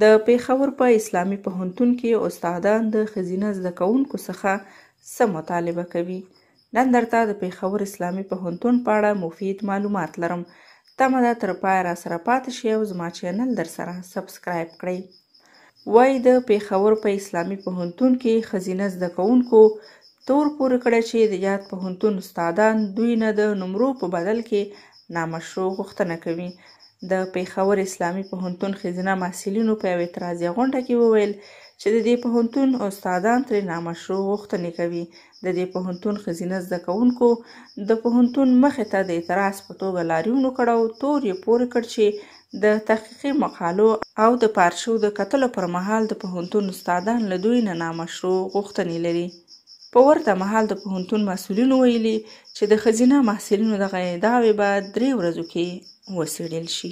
د پېښور په اسلامي پوهنتون کې استادان د ښځینه زده کوونکو څخه څه مطالبه کوي. نن درته د پېښور اسلامي پوهنتون په اړه مفید معلومات لرم. تمه ده تر پایه را سره پاتې شئ او زما چینل در سره سبسکرایب کړئ. وایي د پېښور په اسلامي پوهنتون کې ښځینه زده کوونکو تور پورې کړی چې د یاد پوهنتون استادان دوی نه د نمرو په بدل کې نامشروع غوښتنه کوي. د پېښور اسلامي پوهنتون ښځینه محصلینو په یوه اعتراضي غونډه کې وویل چې د دې پوهنتون استادان ترې نامشروع غوښتنې کوي. د دې پوهنتون ښځینه زده کوونکو د پوهنتون مخې ته د اعتراض په توګه لاریون وکړ او تور یې پورې کړ چې د تحقیقي مقالو او د پارچو د کتلو پر مهال د پوهنتون استادان له دوی نه نامشروع غوښتنې لري. په ورته مهال د پوهنتون مسؤلینو ویلي چې د ښځینه محصلینو دغه ادعاوې به 3 ورځو کې وڅېړل شي.